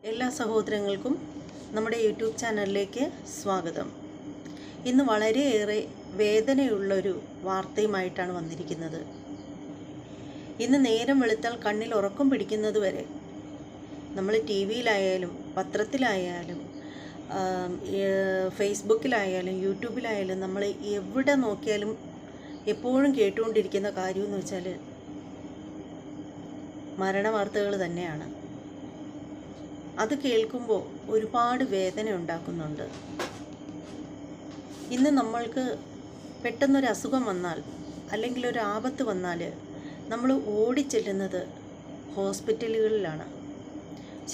എല്ലാ സഹോദരങ്ങൾക്കും നമ്മുടെ യൂട്യൂബ് ചാനലിലേക്ക് സ്വാഗതം. ഇന്ന് വളരെയേറെ വേദനയുള്ളൊരു വാർത്തയുമായിട്ടാണ് വന്നിരിക്കുന്നത്. ഇന്ന് നേരം വെളുത്താൽ കണ്ണിൽ ഉറക്കം പിടിക്കുന്നത് വരെ നമ്മൾ ടി വിയിലായാലും പത്രത്തിലായാലും ഫേസ്ബുക്കിലായാലും യൂട്യൂബിലായാലും നമ്മൾ എവിടെ നോക്കിയാലും എപ്പോഴും കേട്ടുകൊണ്ടിരിക്കുന്ന കാര്യമെന്ന് വെച്ചാൽ മരണവാർത്തകൾ തന്നെയാണ്. അത് കേൾക്കുമ്പോൾ ഒരുപാട് വേദന ഉണ്ടാക്കുന്നുണ്ട്. ഇന്ന് നമ്മൾക്ക് പെട്ടെന്നൊരു അസുഖം വന്നാൽ അല്ലെങ്കിൽ ഒരു ആപത്ത് വന്നാൽ നമ്മൾ ഓടിച്ചെല്ലുന്നത് ഹോസ്പിറ്റലുകളിലാണ്.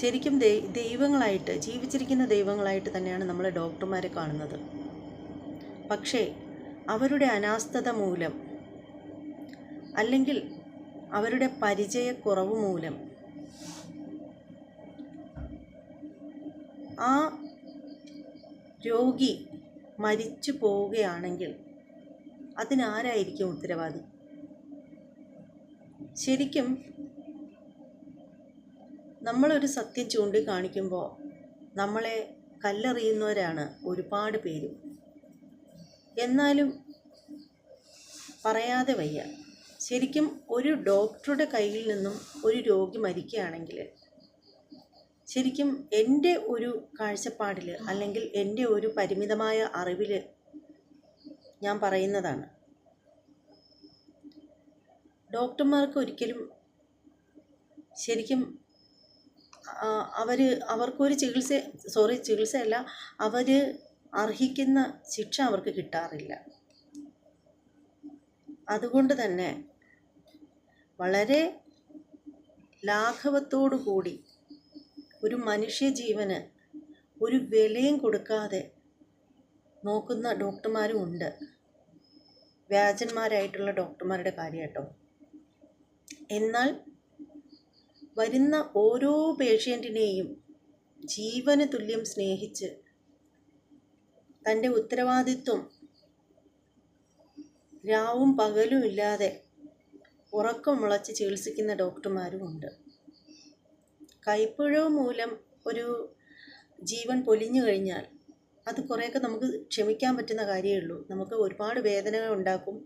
ശരിക്കും ദൈവങ്ങളായിട്ട്, ജീവിച്ചിരിക്കുന്ന ദൈവങ്ങളായിട്ട് തന്നെയാണ് നമ്മൾ ഡോക്ടർമാരെ കാണുന്നത്. പക്ഷേ അവരുടെ അനാസ്ഥത മൂലം അല്ലെങ്കിൽ അവരുടെ പരിചയക്കുറവ് മൂലം ആ രോഗി മരിച്ചു പോവുകയാണെങ്കിൽ അതിനാരായിരിക്കും ഉത്തരവാദി? ശരിക്കും നമ്മളൊരു സത്യം ചൂണ്ടിക്കാണിക്കുമ്പോൾ നമ്മളെ കല്ലെറിയുന്നവരാണ് ഒരുപാട് പേര്. എന്നാലും പറയാതെ വയ്യ. ശരിക്കും ഒരു ഡോക്ടറുടെ കയ്യിൽ നിന്നും ഒരു രോഗി മരിക്കുകയാണെങ്കിൽ ശരിക്കും എൻ്റെ ഒരു കാഴ്ചപ്പാടിൽ അല്ലെങ്കിൽ എൻ്റെ ഒരു പരിമിതമായ അറിവിൽ ഞാൻ പറയുന്നതാണ്, ഡോക്ടർമാർക്ക് ഒരിക്കലും ശരിക്കും അവർക്കൊരു ചികിത്സയല്ല, അവർ അർഹിക്കുന്ന ശിക്ഷ അവർക്ക് കിട്ടാറില്ല. അതുകൊണ്ട് തന്നെ വളരെ ലാഘവത്തോടു കൂടി ഒരു മനുഷ്യജീവന് ഒരു വിലയും കൊടുക്കാതെ നോക്കുന്ന ഡോക്ടർമാരും ഉണ്ട്. വ്യാജന്മാരായിട്ടുള്ള ഡോക്ടർമാരുടെ കാര്യം കേട്ടോ. എന്നാൽ വരുന്ന ഓരോ പേഷ്യൻറ്റിനെയും ജീവന് തുല്യം സ്നേഹിച്ച് തൻ്റെ ഉത്തരവാദിത്വം രാവും പകലും ഇല്ലാതെ ഉറക്കം മുളച്ച് ചികിത്സിക്കുന്ന ഡോക്ടർമാരും ഉണ്ട്. കൈപ്പിഴവ് മൂലം ഒരു ജീവൻ പൊലിഞ്ഞു കഴിഞ്ഞാൽ അത് കുറേയൊക്കെ നമുക്ക് ക്ഷമിക്കാൻ പറ്റുന്ന കാര്യമേ ഉള്ളൂ. നമുക്ക് ഒരുപാട് വേദനകൾ ഉണ്ടാക്കും.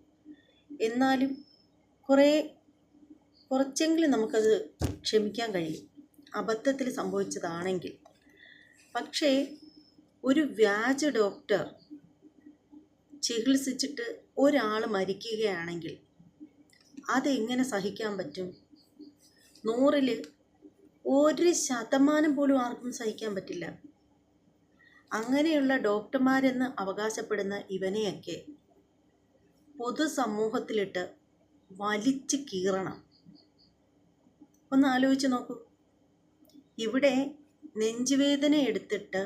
എന്നാലും കുറച്ചെങ്കിലും നമുക്കത് ക്ഷമിക്കാൻ കഴിയും, അബദ്ധത്തിൽ സംഭവിച്ചതാണെങ്കിൽ. പക്ഷേ ഒരു വ്യാജ ഡോക്ടർ ചികിത്സിച്ചിട്ട് ഒരാൾ മരിക്കുകയാണെങ്കിൽ അതെങ്ങനെ സഹിക്കാൻ പറ്റും? 100ൽ 1% പോലും ആർക്കും സഹിക്കാൻ പറ്റില്ല. അങ്ങനെയുള്ള ഡോക്ടർമാരെന്ന് അവകാശപ്പെടുന്ന ഇവനെയൊക്കെ പൊതുസമൂഹത്തിലിട്ട് വലിച്ചു കീറണം. ഒന്ന് ആലോചിച്ച് നോക്കൂ. ഇവിടെ നെഞ്ചുവേദന എടുത്തിട്ട്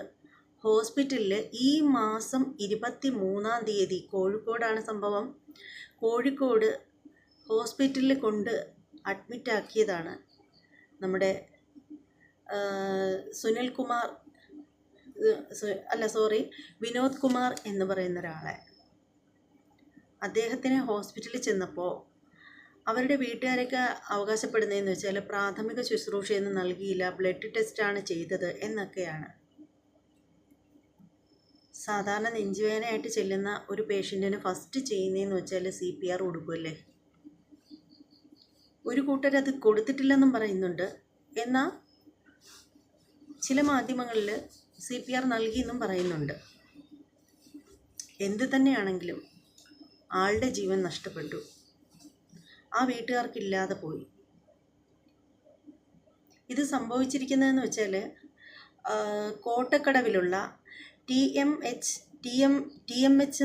ഹോസ്പിറ്റലിൽ ഈ മാസം 23-ാം തീയതി, കോഴിക്കോടാണ് സംഭവം, കോഴിക്കോട് ഹോസ്പിറ്റലിൽ കൊണ്ട് അഡ്മിറ്റാക്കിയതാണ് നമ്മുടെ വിനോദ് കുമാർ എന്ന് പറയുന്ന ഒരാളെ. അദ്ദേഹത്തിന് ഹോസ്പിറ്റലിൽ ചെന്നപ്പോൾ അവരുടെ വീട്ടുകാരൊക്കെ അവകാശപ്പെടുന്നതെന്ന് വെച്ചാൽ പ്രാഥമിക ശുശ്രൂഷയൊന്നും നൽകിയില്ല, ബ്ലഡ് ടെസ്റ്റാണ് ചെയ്തത് എന്നൊക്കെയാണ്. സാധാരണ നെഞ്ചുവേദനയായിട്ട് ചെല്ലുന്ന ഒരു പേഷ്യൻറ്റിന് ഫസ്റ്റ് ചെയ്യുന്നതെന്ന് വെച്ചാൽ CPR കൊടുക്കുമല്ലേ. ഒരു കൂട്ടരത് കൊടുത്തിട്ടില്ലെന്നും പറയുന്നുണ്ട്. എന്നാൽ ചില മാധ്യമങ്ങളിൽ CPR നൽകിയെന്നും പറയുന്നുണ്ട്. എന്ത് തന്നെയാണെങ്കിലും ആളുടെ ജീവൻ നഷ്ടപ്പെട്ടു, ആ വീട്ടുകാർക്കില്ലാതെ പോയി. ഇത് സംഭവിച്ചിരിക്കുന്നതെന്ന് വെച്ചാൽ കോട്ടക്കടവിലുള്ള TMH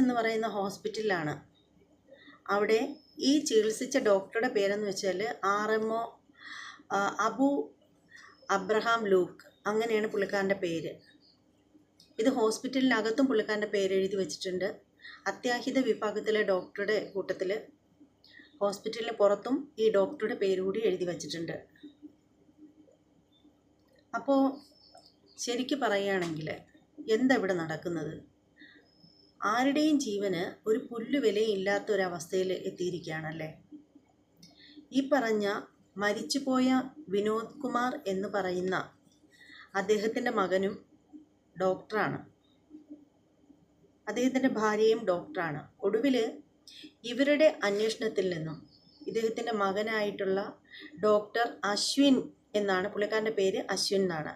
എന്ന് പറയുന്ന ഹോസ്പിറ്റലിലാണ്. അവിടെ ഈ ചികിത്സിച്ച ഡോക്ടറുടെ പേരെന്ന് വെച്ചാൽ RMO അബു അബ്രഹാം ലൂക്ക്, അങ്ങനെയാണ് പുള്ളിക്കാരൻ്റെ പേര്. ഇത് ഹോസ്പിറ്റലിനകത്തും പുള്ളിക്കാരൻ്റെ പേര് എഴുതി വെച്ചിട്ടുണ്ട്. അത്യാഹിത വിഭാഗത്തിലെ ഡോക്ടറുടെ കൂട്ടത്തിൽ ഹോസ്പിറ്റലിന് പുറത്തും ഈ ഡോക്ടറുടെ പേര് കൂടി എഴുതി വച്ചിട്ടുണ്ട്. അപ്പോൾ ശരിക്ക് പറയുകയാണെങ്കിൽ എന്താ ഇവിടെ നടക്കുന്നത്? ആരുടെയും ജീവന് ഒരു പുല്ല് വിലയില്ലാത്ത ഒരവസ്ഥയിൽ എത്തിയിരിക്കുകയാണല്ലേ. ഈ പറഞ്ഞ മരിച്ചുപോയ വിനോദ് കുമാർ എന്ന് പറയുന്ന അദ്ദേഹത്തിൻ്റെ മകനും ഡോക്ടറാണ്, അദ്ദേഹത്തിൻ്റെ ഭാര്യയും ഡോക്ടറാണ്. ഒടുവിൽ ഇവരുടെ അന്വേഷണത്തിൽ നിന്നും ഇദ്ദേഹത്തിൻ്റെ മകനായിട്ടുള്ള ഡോക്ടർ അശ്വിൻ എന്നാണ്, പുള്ളിക്കാരൻ്റെ പേര് അശ്വിൻ എന്നാണ്.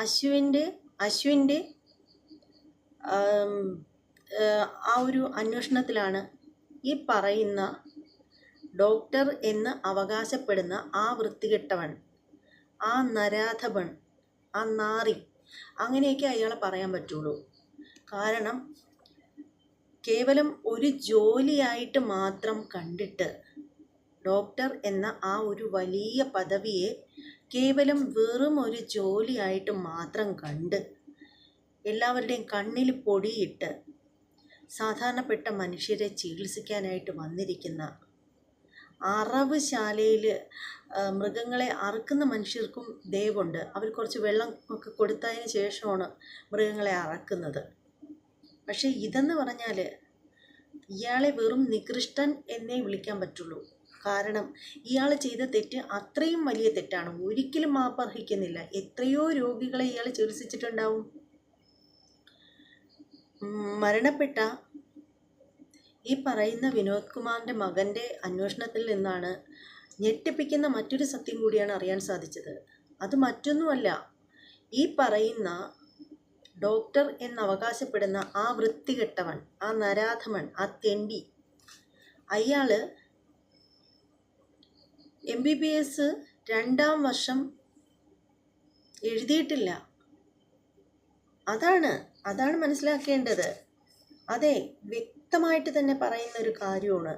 അശ്വിൻ്റെ ആ ഒരു അന്വേഷണത്തിലാണ് ഈ പറയുന്ന ഡോക്ടർ എന്ന് അവകാശപ്പെടുന്ന ആ വൃത്തികെട്ടവൻ, ആ നരാധവൻ, ആ നാറി, അങ്ങനെയൊക്കെ അയാളെ പറയാൻ പറ്റുള്ളൂ. കാരണം കേവലം ഒരു ജോലിയായിട്ട് മാത്രം കണ്ടിട്ട് ഡോക്ടർ എന്ന ആ ഒരു വലിയ പദവിയെ കേവലം വെറും ഒരു ജോലിയായിട്ട് മാത്രം കണ്ട് എല്ലാവരുടെയും കണ്ണിൽ പൊടിയിട്ട് സാധാരണപ്പെട്ട മനുഷ്യരെ ചികിത്സിക്കാനായിട്ട് വന്നിരിക്കുന്ന, അറവ് ശാലയിൽ മൃഗങ്ങളെ അറുക്കുന്ന മനുഷ്യർക്കും ദയവുണ്ട്. അവർ കുറച്ച് വെള്ളം ഒക്കെ കൊടുത്തതിന് ശേഷമാണ് മൃഗങ്ങളെ അറക്കുന്നത്. പക്ഷേ ഇതെന്ന് പറഞ്ഞാൽ ഇയാളെ വെറും നികൃഷ്ടൻ എന്നേ വിളിക്കാൻ പറ്റുള്ളൂ. കാരണം ഇയാൾ ചെയ്ത തെറ്റ് അത്രയും വലിയ തെറ്റാണ്, ഒരിക്കലും മാപ്പർഹിക്കുന്നില്ല. എത്രയോ രോഗികളെ ഇയാൾ ചികിത്സിച്ചിട്ടുണ്ടാവും. മരണപ്പെട്ട ഈ പറയുന്ന വിനോദ് കുമാറിൻ്റെ മകൻ്റെ അന്വേഷണത്തിൽ നിന്നാണ് ഞെട്ടിപ്പിക്കുന്ന മറ്റൊരു സത്യം കൂടിയാണ് അറിയാൻ സാധിച്ചത്. അത് മറ്റൊന്നുമല്ല, ഈ പറയുന്ന ഡോക്ടർ എന്നവകാശപ്പെടുന്ന ആ വൃത്തികെട്ടവൻ, ആ നരാധമൻ, ആ തെണ്ടി, അയാൾ MBBS 2ാം വർഷം എഴുതിയിട്ടില്ല. അതാണ് മനസ്സിലാക്കേണ്ടത്. അതെ, വ്യക്തമായിട്ട് തന്നെ പറയുന്ന ഒരു കാര്യമാണ്.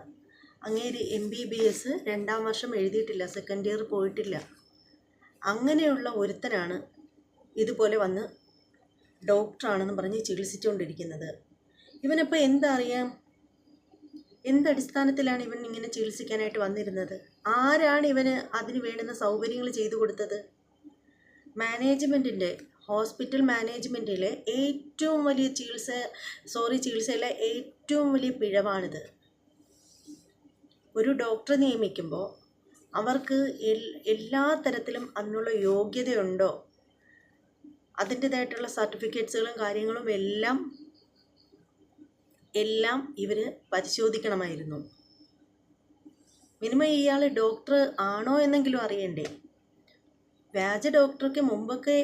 അങ്ങേര് MBBS 2ാം വർഷം എഴുതിയിട്ടില്ല, സെക്കൻഡ് ഇയർ പോയിട്ടില്ല. അങ്ങനെയുള്ള ഒരുത്തനാണ് ഇതുപോലെ വന്ന് ഡോക്ടറാണെന്ന് പറഞ്ഞ് ചികിത്സിച്ചുകൊണ്ടിരിക്കുന്നത്. ഇവനപ്പോൾ എന്തറിയാം? എന്തടിസ്ഥാനത്തിലാണ് ഇവൻ ഇങ്ങനെ ചികിത്സിക്കാനായിട്ട് വന്നിരുന്നത്? ആരാണ് ഇവന് അതിന് വേണ്ടുന്ന സൗകര്യങ്ങൾ ചെയ്തു കൊടുത്തത്? ഹോസ്പിറ്റൽ മാനേജ്മെൻറ്റിലെ ഏറ്റവും വലിയ ചികിത്സയിലെ ഏറ്റവും വലിയ പിഴവാണിത്. ഒരു ഡോക്ടറെ നിയമിക്കുമ്പോൾ അവർക്ക് എല്ലാ തരത്തിലും അതിനുള്ള യോഗ്യതയുണ്ടോ, അതിൻ്റേതായിട്ടുള്ള സർട്ടിഫിക്കറ്റ്സുകളും കാര്യങ്ങളും എല്ലാം ഇവർ പരിശോധിക്കണമായിരുന്നു. മിനിമം ഇയാൾ ഡോക്ടർ ആണോ എന്നെങ്കിലും അറിയണ്ടേ? വ്യാജ ഡോക്ടർക്ക് മുമ്പൊക്കെ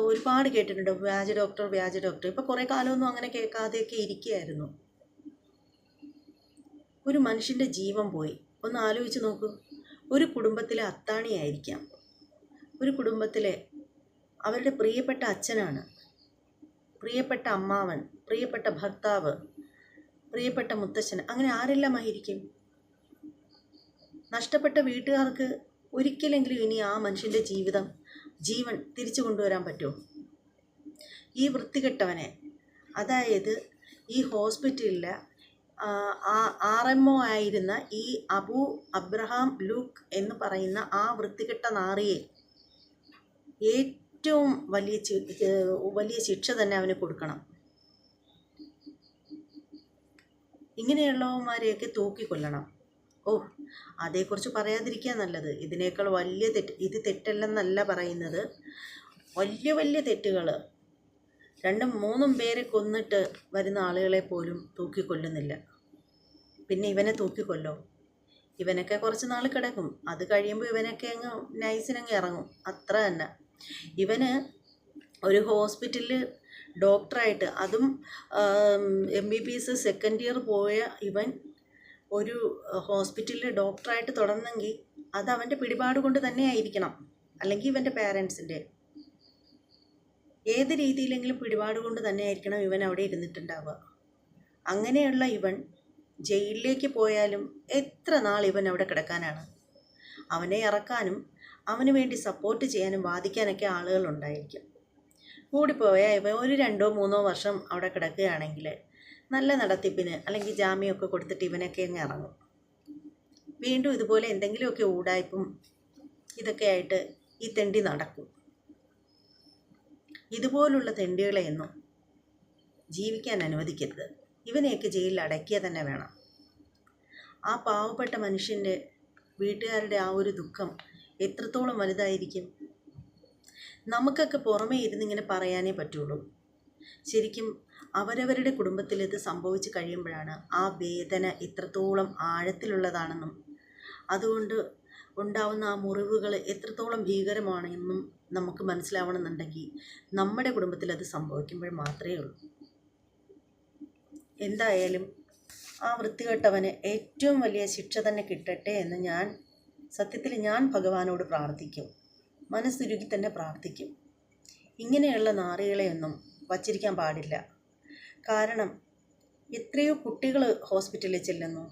ഒരുപാട് കേട്ടിട്ടുണ്ട്, വ്യാജ ഡോക്ടർ. ഇപ്പോൾ കുറേ കാലമൊന്നും അങ്ങനെ കേൾക്കാതെയൊക്കെ ഇരിക്കുകയായിരുന്നു. ഒരു മനുഷ്യൻ്റെ ജീവൻ പോയി. ഒന്ന് ആലോചിച്ച് നോക്കൂ. ഒരു കുടുംബത്തിലെ അത്താണിയായിരിക്കാം, ഒരു കുടുംബത്തിലെ അവരുടെ പ്രിയപ്പെട്ട അച്ഛനാണ്, പ്രിയപ്പെട്ട അമ്മാവൻ, പ്രിയപ്പെട്ട ഭർത്താവ്, പ്രിയപ്പെട്ട മുത്തശ്ശൻ, അങ്ങനെ ആരെല്ലാമായിരിക്കും? നഷ്ടപ്പെട്ട വീട്ടുകാർക്ക് ഒരിക്കലെങ്കിലും ഇനി ആ മനുഷ്യൻ്റെ ജീവൻ തിരിച്ചു കൊണ്ടുവരാൻ പറ്റുമോ? ഈ വൃത്തികെട്ടവനെ, അതായത് ഈ ഹോസ്പിറ്റലിലെ RMO ആയിരുന്ന ഈ അബു അബ്രഹാം ലൂക്ക് എന്ന് പറയുന്ന ആ വൃത്തികെട്ട നാറിയെ ഏറ്റവും വലിയ ശിക്ഷ തന്നെ അവന് കൊടുക്കണം. ഇങ്ങനെയുള്ളവന്മാരെയൊക്കെ തൂക്കിക്കൊല്ലണം. അതേക്കുറിച്ച് പറയാതിരിക്കുക നല്ലത്. ഇതിനേക്കാൾ വലിയ തെറ്റ്, ഇത് തെറ്റല്ലെന്നല്ല പറയുന്നത്, വലിയ തെറ്റുകൾ 2ഉം 3ഉം പേരെ കൊന്നിട്ട് വരുന്ന ആളുകളെ പോലും തൂക്കിക്കൊല്ലുന്നില്ല. പിന്നെ ഇവനെ തൂക്കിക്കൊല്ലോ? ഇവനൊക്കെ കുറച്ച് നാൾ കിടക്കും, അത് കഴിയുമ്പോൾ ഇവനൊക്കെ അങ്ങ് നൈസിനങ്ങ് ഇറങ്ങും, അത്ര തന്നെ. ഇവന് ഒരു ഹോസ്പിറ്റലിൽ ഡോക്ടറായിട്ട്, അതും MBBS സെക്കൻഡ് ഇയർ പോയ ഇവൻ ഒരു ഹോസ്പിറ്റലിൽ ഡോക്ടറായിട്ട് തുടർന്നെങ്കിൽ അത് അവൻ്റെ പിടിപാട് കൊണ്ട് തന്നെ ആയിരിക്കണം, അല്ലെങ്കിൽ ഇവൻ്റെ പേരൻസിൻ്റെ ഏത് രീതിയിലെങ്കിലും പിടിപാട് കൊണ്ട് തന്നെ ആയിരിക്കണം ഇവൻ അവിടെ ഇരുന്നിട്ടുണ്ടാവുക. അങ്ങനെയുള്ള ഇവൻ ജയിലിലേക്ക് പോയാലും എത്ര നാൾ ഇവൻ അവിടെ കിടക്കാനാണ്? അവനെ ഇറക്കാനും അവന് വേണ്ടി സപ്പോർട്ട് ചെയ്യാനും വാദിക്കാനൊക്കെ ആളുകളുണ്ടായിരിക്കും. കൂടിപ്പോയാൽ ഇവൻ ഒരു 2 or 3 വർഷം അവിടെ കിടക്കുകയാണെങ്കിൽ നല്ല നടത്തിപ്പിന് അല്ലെങ്കിൽ ജാമ്യമൊക്കെ കൊടുത്തിട്ട് ഇവനൊക്കെ അങ്ങ് ഇറങ്ങും. വീണ്ടും ഇതുപോലെ എന്തെങ്കിലുമൊക്കെ ഊടായ്പും ഇതൊക്കെ ആയിട്ട് ഈ തെണ്ടി നടക്കും. ഇതുപോലുള്ള തെണ്ടികളെയൊന്നും ജീവിക്കാൻ അനുവദിക്കരുത്. ഇവനെയൊക്കെ ജയിലിൽ അടയ്ക്കുക തന്നെ വേണം. ആ പാവപ്പെട്ട മനുഷ്യൻ്റെ വീട്ടുകാരുടെ ആ ഒരു ദുഃഖം എത്രത്തോളം വലുതായിരിക്കും. നമുക്കൊക്കെ പുറമേ ഇരുന്ന് ഇങ്ങനെ പറയാനേ പറ്റുള്ളൂ. ശരിക്കും അവരവരുടെ കുടുംബത്തിൽ ഇത് സംഭവിച്ചു കഴിയുമ്പോഴാണ് ആ വേദന എത്രത്തോളം ആഴത്തിലുള്ളതാണെന്നും അതുകൊണ്ട് ഉണ്ടാവുന്ന ആ മുറിവുകൾ എത്രത്തോളം ഭീകരമാണെന്നും നമുക്ക് മനസ്സിലാവണമെന്നുണ്ടെങ്കിൽ നമ്മുടെ കുടുംബത്തിൽ അത് സംഭവിക്കുമ്പോൾ മാത്രമേ ഉള്ളൂ. എന്തായാലും ആ വൃത്തികെട്ടവന് ഏറ്റവും വലിയ ശിക്ഷ തന്നെ കിട്ടട്ടെ എന്ന് സത്യത്തിൽ ഞാൻ ഭഗവാനോട് പ്രാർത്ഥിക്കും, മനസ്സുരുകി തന്നെ പ്രാർത്ഥിക്കും. ഇങ്ങനെയുള്ള നാറികളെയൊന്നും വച്ചിരിക്കാൻ പാടില്ല. കാരണം എത്രയോ കുട്ടികൾ ഹോസ്പിറ്റലിൽ ചെല്ലുന്നു,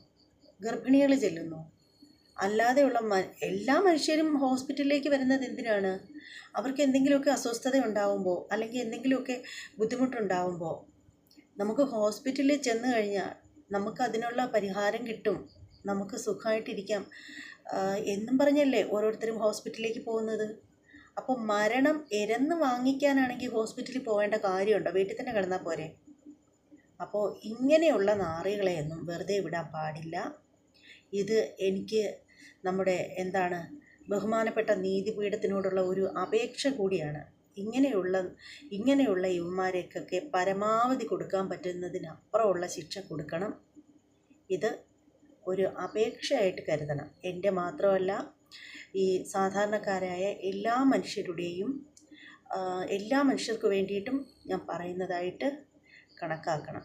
ഗർഭിണികൾ ചെല്ലുന്നു. അല്ലാതെയുള്ള എല്ലാ മനുഷ്യരും ഹോസ്പിറ്റലിലേക്ക് വരുന്നത് എന്തിനാണ്? അവർക്ക് എന്തെങ്കിലുമൊക്കെ അസ്വസ്ഥത ഉണ്ടാകുമ്പോൾ അല്ലെങ്കിൽ എന്തെങ്കിലുമൊക്കെ ബുദ്ധിമുട്ടുണ്ടാകുമ്പോൾ നമുക്ക് ഹോസ്പിറ്റലിൽ ചെന്ന് കഴിഞ്ഞാൽ നമുക്ക് അതിനുള്ള പരിഹാരം കിട്ടും, നമുക്ക് സുഖമായിട്ടിരിക്കാം എന്നും പറഞ്ഞല്ലേ ഓരോരുത്തരും ഹോസ്പിറ്റലിലേക്ക് പോകുന്നത്. അപ്പോൾ മരണം എരന്ന് വാങ്ങിക്കാനാണെങ്കിൽ ഹോസ്പിറ്റലിൽ പോകേണ്ട കാര്യമുണ്ടോ? വീട്ടിൽ തന്നെ കിടന്നാൽ പോരെ? അപ്പോൾ ഇങ്ങനെയുള്ള നാറികളെയൊന്നും വെറുതെ വിടാൻ പാടില്ല. ഇത് എനിക്ക് നമ്മുടെ ബഹുമാനപ്പെട്ട നീതിപീഠത്തിനോടുള്ള ഒരു അപേക്ഷ കൂടിയാണ്. ഇങ്ങനെയുള്ള യുവമാരെക്കൊക്കെ പരമാവധി കൊടുക്കാൻ പറ്റുന്നതിനപ്പുറമുള്ള ശിക്ഷ കൊടുക്കണം. ഇത് ഒരു അപേക്ഷയായിട്ട് കരുതണം. എൻ്റെ മാത്രമല്ല, ഈ സാധാരണക്കാരായ എല്ലാ മനുഷ്യർക്കു വേണ്ടിയിട്ടും ഞാൻ പറയുന്നതായിട്ട് കണക്കാക്കണം.